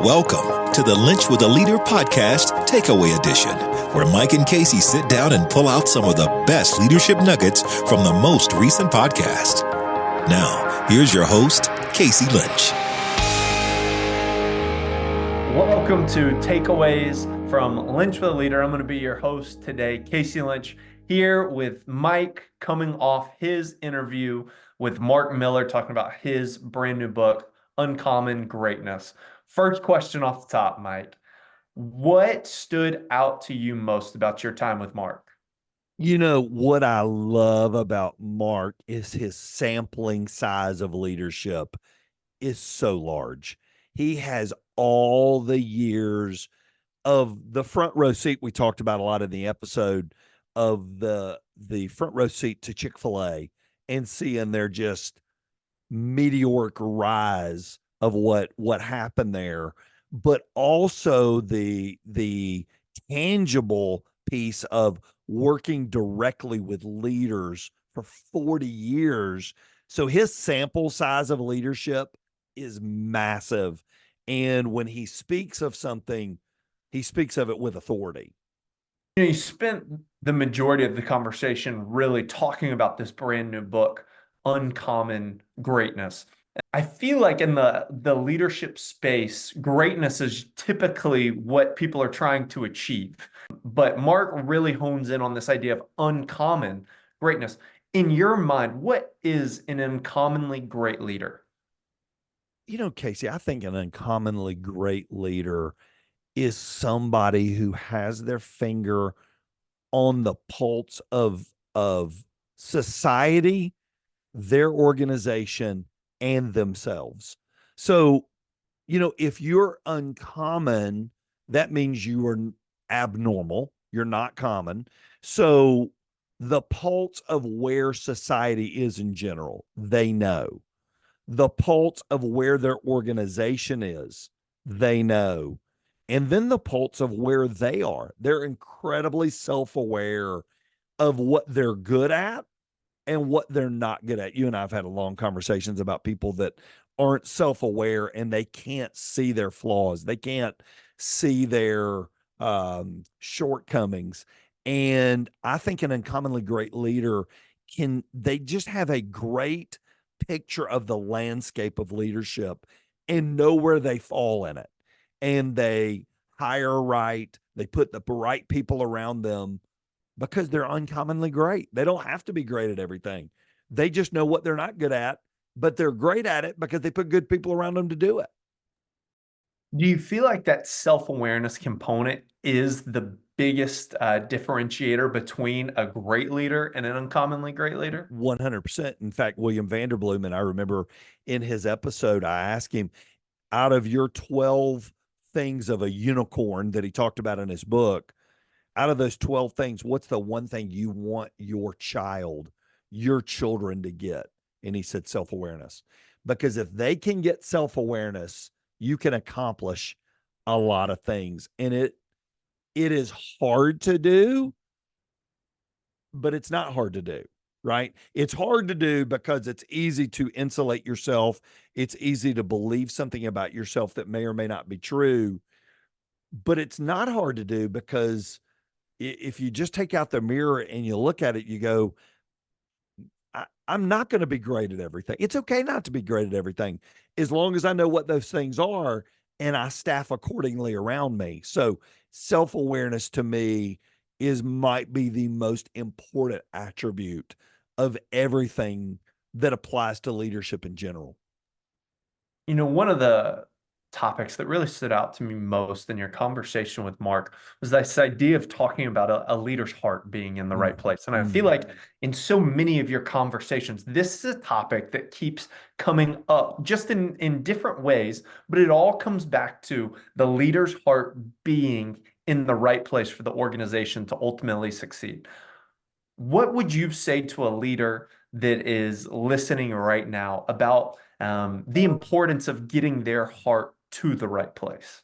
Welcome to the Lynch with a Leader podcast takeaway edition, where Mike and Casey sit down and pull out some of the best leadership nuggets from the most recent podcast. Now, here's your host, Casey Lynch. Welcome to Takeaways from Lynch with a Leader. I'm going to be your host today, Casey Lynch, here with Mike, coming off his interview with Mark Miller, talking about his brand new book, Uncommon Greatness. First question off the top, Mike. What stood out to you most about your time with Mark? You know, what I love about Mark is his sampling size of leadership is so large. He has all the years of the front row seat. We talked about a lot in the episode of the front row seat to Chick-fil-A and seeing their just meteoric rise of what happened there, but also the tangible piece of working directly with leaders for 40 years. So his sample size of leadership is massive. And when he speaks of something, he speaks of it with authority. You know, you spent the majority of the conversation really talking about this brand new book, Uncommon Greatness. I feel like in the leadership space, greatness is typically what people are trying to achieve. But Mark really hones in on this idea of uncommon greatness. In your mind, what is an uncommonly great leader? You know, Casey, I think an uncommonly great leader is somebody who has their finger on the pulse of society, their organization, and themselves. So, you know, if you're uncommon, that means you are abnormal. You're not common. So the pulse of where society is in general, they know. The pulse of where their organization is, they know. And then the pulse of where they are. They're incredibly self-aware of what they're good at and what they're not good at. You and I have had long conversations about people that aren't self-aware and they can't see their flaws. They can't see their shortcomings. And I think an uncommonly great leader they just have a great picture of the landscape of leadership and know where they fall in it. And they hire right. They put the right people around them because they're uncommonly great. They don't have to be great at everything. They just know what they're not good at, but they're great at it because they put good people around them to do it. Do you feel like that self-awareness component is the biggest differentiator between a great leader and an uncommonly great leader? 100%. In fact, William Vanderbloom, and I remember in his episode, I asked him, out of your 12 things of a unicorn that he talked about in his book, out of those 12 things, what's the one thing you want your children to get? And he said self-awareness. Because if they can get self-awareness, you can accomplish a lot of things. And it is hard to do, but it's not hard to do, right? It's hard to do because it's easy to insulate yourself. It's easy to believe something about yourself that may or may not be true. But it's not hard to do because if you just take out the mirror and you look at it, you go, I'm not going to be great at everything. It's okay not to be great at everything, as long as I know what those things are and I staff accordingly around me. So self-awareness to me might be the most important attribute of everything that applies to leadership in general. You know, one of the topics that really stood out to me most in your conversation with Mark was this idea of talking about a leader's heart being in the right place. And I feel like in so many of your conversations, this is a topic that keeps coming up just in different ways, but it all comes back to the leader's heart being in the right place for the organization to ultimately succeed. What would you say to a leader that is listening right now about the importance of getting their heart to the right place?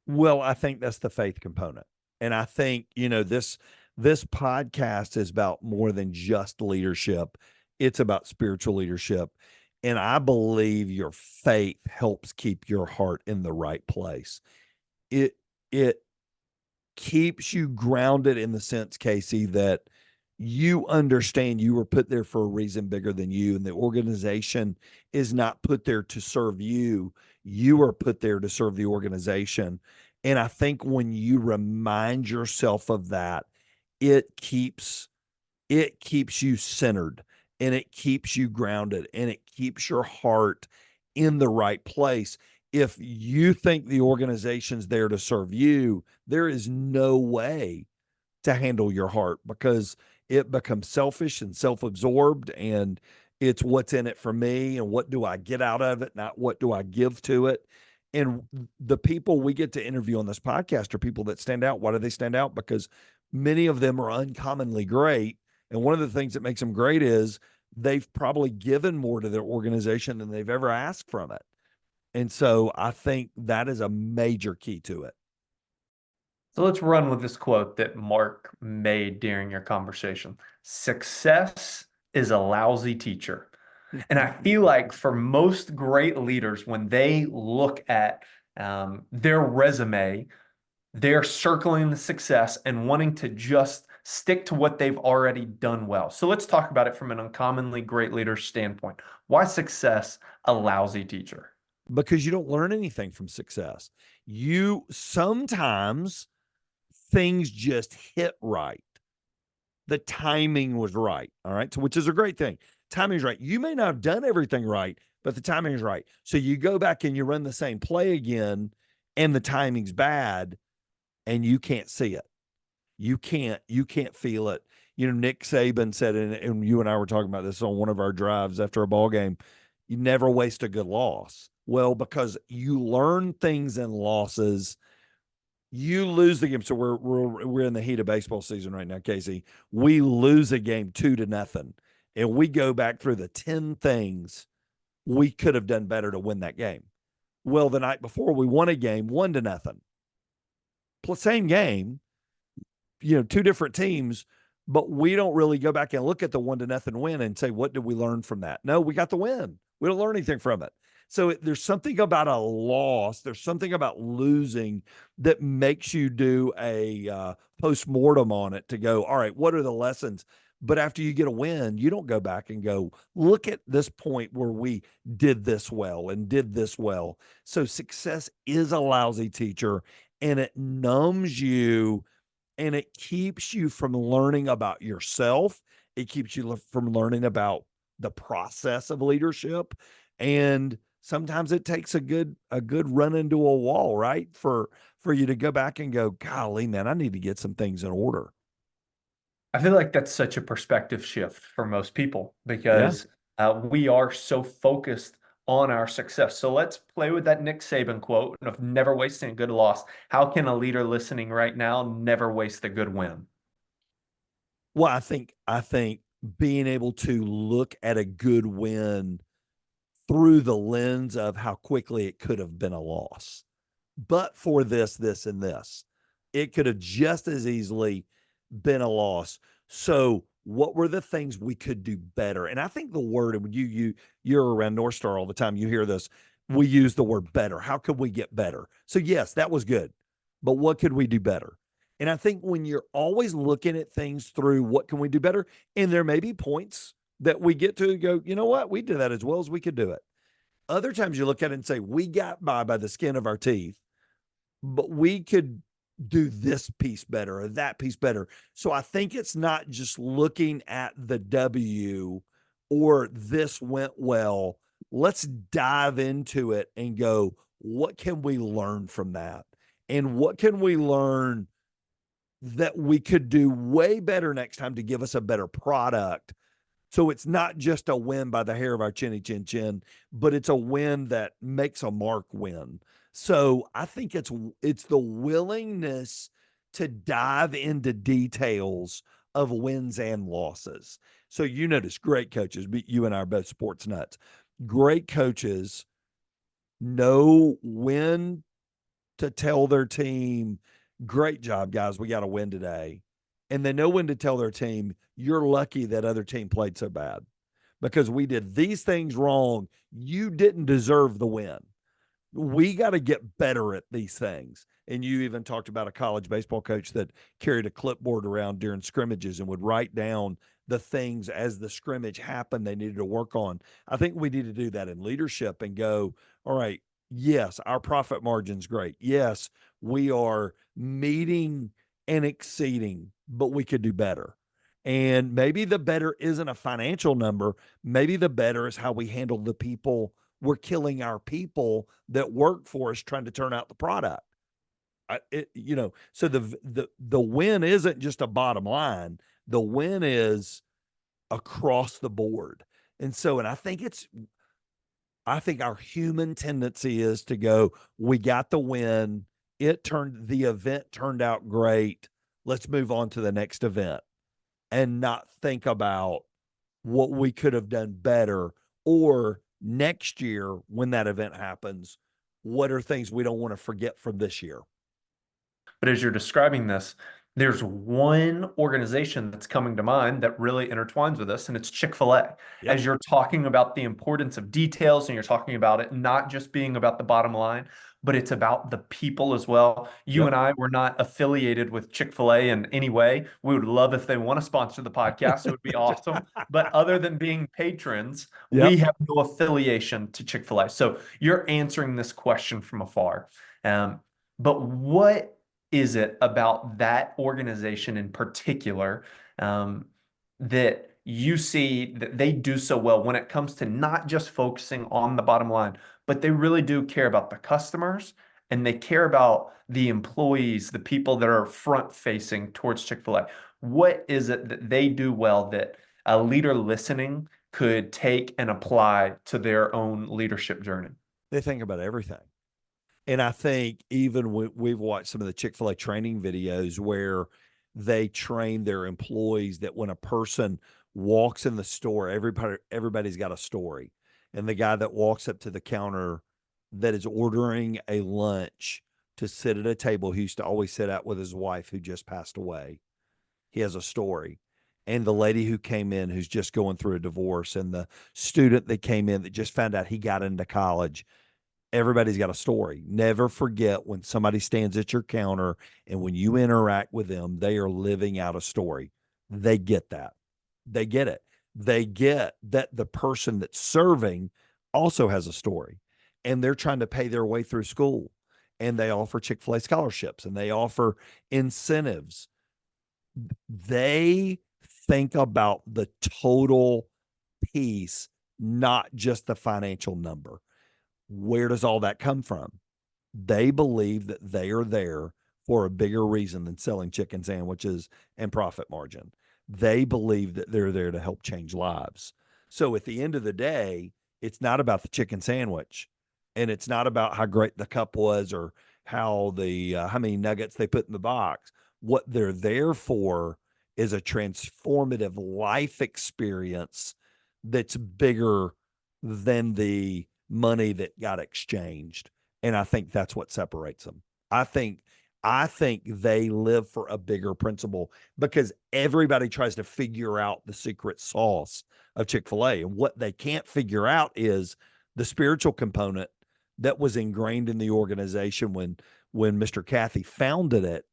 Well, I think that's the faith component. And I think, you know, this podcast is about more than just leadership. It's about spiritual leadership. And I believe your faith helps keep your heart in the right place. It keeps you grounded in the sense, Casey, that you understand you were put there for a reason bigger than you, and the organization is not put there to serve you. You are put there to serve the organization. And I think when you remind yourself of that, it keeps you centered, and it keeps you grounded, and it keeps your heart in the right place. If you think the organization's there to serve you, there is no way to handle your heart, because it becomes selfish and self-absorbed, and it's what's in it for me and what do I get out of it, not what do I give to it. And the people we get to interview on this podcast are people that stand out. Why do they stand out? Because many of them are uncommonly great. And one of the things that makes them great is they've probably given more to their organization than they've ever asked from it. And so I think that is a major key to it. So let's run with this quote that Mark made during your conversation. Success is a lousy teacher. And I feel like for most great leaders, when they look at their resume, they're circling the success and wanting to just stick to what they've already done well. So let's talk about it from an uncommonly great leader standpoint. Why success a lousy teacher? Because you don't learn anything from success. You sometimes things just hit right. The timing was right. All right. So, which is a great thing. Timing is right. You may not have done everything right, but the timing is right. So you go back and you run the same play again, and the timing's bad, and you can't see it. You can't feel it. You know, Nick Saban said, and you and I were talking about this on one of our drives after a ball game, you never waste a good loss. Well, because you learn things in losses. You lose the game. So we're in the heat of baseball season right now, Casey. We lose a game 2-0, and we go back through the 10 things we could have done better to win that game. Well, the night before we won a game 1-0. Same game, two different teams, but we don't really go back and look at the 1-0 win and say, what did we learn from that? No, we got the win. We don't learn anything from it. So there's something about a loss. There's something about losing that makes you do a post-mortem on it to go, all right, what are the lessons? But after you get a win, you don't go back and go, look at this point where we did this well and did this well. So success is a lousy teacher, and it numbs you, and it keeps you from learning about yourself. It keeps you from learning about the process of leadership. And sometimes it takes a good run into a wall, right? For you to go back and go, golly, man, I need to get some things in order. I feel like that's such a perspective shift for most people Yeah. because we are so focused on our success. So let's play with that Nick Saban quote of never wasting a good loss. How can a leader listening right now never waste a good win? Well, I think being able to look at a good win through the lens of how quickly it could have been a loss. But for this, and this, it could have just as easily been a loss. So what were the things we could do better? And I think the word, and when you're around NorthStar all the time, you hear this, we use the word better. How could we get better? So yes, that was good, but what could we do better? And I think when you're always looking at things through what can we do better, and there may be points that we get to go, you know what, we did that as well as we could do it. Other times you look at it and say, we got by the skin of our teeth, but we could do this piece better or that piece better. So I think it's not just looking at the W or this went well. Let's dive into it and go, what can we learn from that? And what can we learn that we could do way better next time to give us a better product? So it's not just a win by the hair of our chinny chin chin, but it's a win that makes a Mark win. So I think it's the willingness to dive into details of wins and losses. So you notice great coaches, you and I are both sports nuts. Great coaches know when to tell their team, great job, guys, we got to win today. And they know when to tell their team, you're lucky that other team played so bad. because we did these things wrong. You didn't deserve the win. We got to get better at these things. And you even talked about a college baseball coach that carried a clipboard around during scrimmages and would write down the things as the scrimmage happened they needed to work on. I think we need to do that in leadership and go, all right, yes, our profit margin's great. Yes, we are meeting and exceeding, but we could do better. And maybe the better isn't a financial number. Maybe the better is how we handle the people. We're killing our people that work for us trying to turn out the product. So the win isn't just a bottom line. The win is across the board. And I think our human tendency is to go, we got the win. The event turned out great. Let's move on to the next event and not think about what we could have done better, or next year when that event happens, what are things we don't want to forget from this year? But as you're describing this, there's one organization that's coming to mind that really intertwines with us, and it's Chick-fil-A. Yep. As you're talking about the importance of details and you're talking about it not just being about the bottom line, but it's about the people as well. You and I were not affiliated with Chick-fil-A in any way. We would love if they want to sponsor the podcast. It would be awesome. But other than being patrons, we have no affiliation to Chick-fil-A. So you're answering this question from afar. But what is it about that organization in particular that you see that they do so well when it comes to not just focusing on the bottom line, but they really do care about the customers and they care about the employees, the people that are front facing towards Chick-fil-A? What is it that they do well that a leader listening could take and apply to their own leadership journey? They think about everything. And I think even we've watched some of the Chick-fil-A training videos where they train their employees that when a person walks in the store, everybody's got a story. And the guy that walks up to the counter that is ordering a lunch to sit at a table, he used to always sit out with his wife who just passed away. He has a story. And the lady who came in who's just going through a divorce, and the student that came in that just found out he got into college. Everybody's got a story. Never forget when somebody stands at your counter and when you interact with them, they are living out a story. They get that. They get it. They get that the person that's serving also has a story, and they're trying to pay their way through school, and they offer Chick-fil-A scholarships and they offer incentives. They think about the total piece, not just the financial number. Where does all that come from? They believe that they are there for a bigger reason than selling chicken sandwiches and profit margin. They believe that they're there to help change lives. So at the end of the day, it's not about the chicken sandwich, and it's not about how great the cup was or how many nuggets they put in the box. What they're there for is a transformative life experience that's bigger than the money that got exchanged. And I think that's what separates them. I think they live for a bigger principle because everybody tries to figure out the secret sauce of Chick-fil-A. And what they can't figure out is the spiritual component that was ingrained in the organization when Mr. Cathy founded it,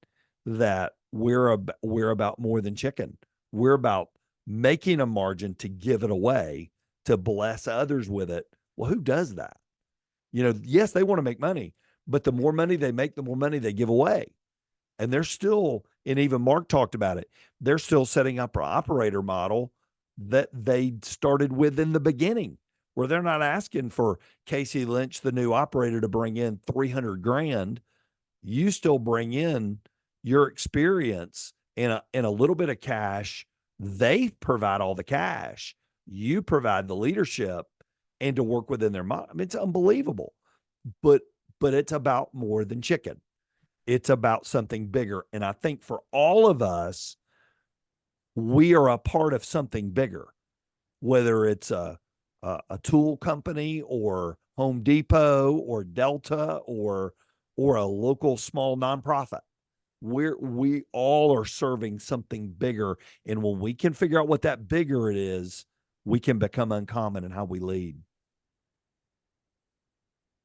that we're about more than chicken. We're about making a margin to give it away, to bless others with it. Well, who does that? Yes, they want to make money, but the more money they make, the more money they give away. And they're still, and even Mark talked about it, they're still setting up an operator model that they started with in the beginning, where they're not asking for Casey Lynch, the new operator, to bring in $300,000. You still bring in your experience and a little bit of cash. They provide all the cash. You provide the leadership and to work within their mind. I mean, it's unbelievable, but it's about more than chicken. It's about something bigger. And I think for all of us, we are a part of something bigger, whether it's a tool company or Home Depot or Delta or a local small nonprofit. We all are serving something bigger. And when we can figure out what that bigger it is, we can become uncommon in how we lead.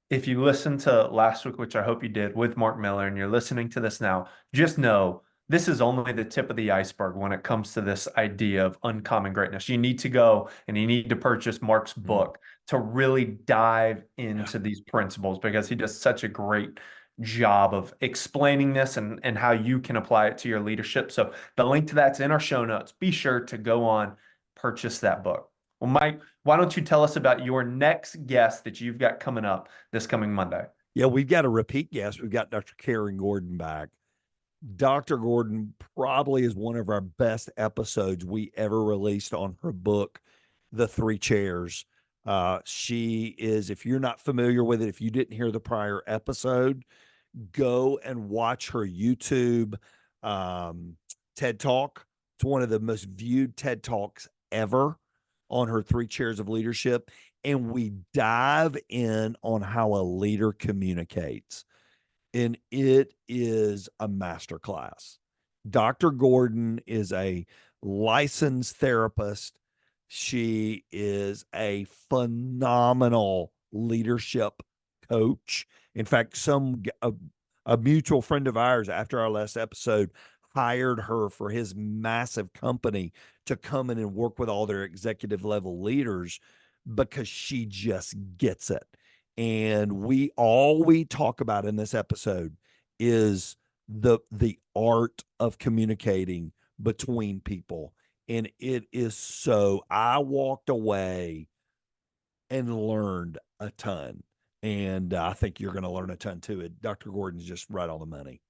If you listened to last week, which I hope you did, with Mark Miller, and you're listening to this now, just know this is only the tip of the iceberg when it comes to this idea of uncommon greatness. You need to go and you need to purchase Mark's book to really dive into these principles, because he does such a great job of explaining this and how you can apply it to your leadership. So the link to that's in our show notes. Be sure to go on, purchase that book. Well, Mike, why don't you tell us about your next guest that you've got coming up this coming Monday? Yeah, we've got a repeat guest. We've got Dr. Karen Gordon back. Dr. Gordon probably is one of our best episodes we ever released on her book, The Three Chairs. She is, if you're not familiar with it, if you didn't hear the prior episode, go and watch her YouTube TED Talk. It's one of the most viewed TED Talks ever on her Three Chairs of Leadership. And we dive in on how a leader communicates. And it is a masterclass. Dr. Gordon is a licensed therapist. She is a phenomenal leadership coach. In fact, a mutual friend of ours, after our last episode, hired her for his massive company to come in and work with all their executive level leaders, because she just gets it. And all we talk about in this episode is the art of communicating between people. And it is so, I walked away and learned a ton. And I think you're going to learn a ton too. Dr. Gordon's just right on the money.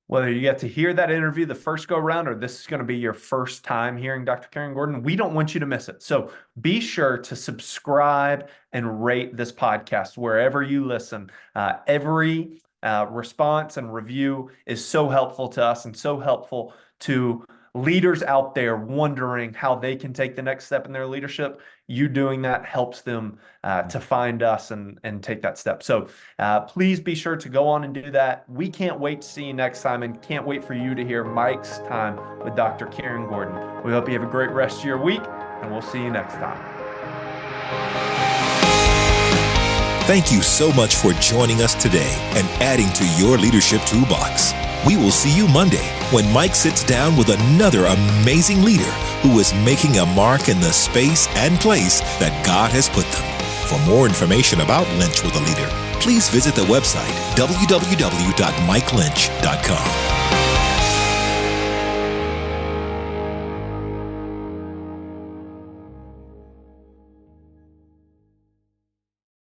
Whether you get to hear that interview the first go round, or this is going to be your first time hearing Dr. Karen Gordon, we don't want you to miss it. So be sure to subscribe and rate this podcast wherever you listen. Every response and review is so helpful to us and so helpful to leaders out there wondering how they can take the next step in their leadership. You doing that helps them to find us and take that step. So please be sure to go on and do that. We can't wait to see you next time, and can't wait for you to hear Mike's time with Dr. Karen Gordon. We hope you have a great rest of your week, and we'll see you next time. Thank you so much for joining us today and adding to your leadership toolbox. We will see you Monday when Mike sits down with another amazing leader who is making a mark in the space and place that God has put them. For more information about Linch with a Leader, please visit the website www.mikelinch.com.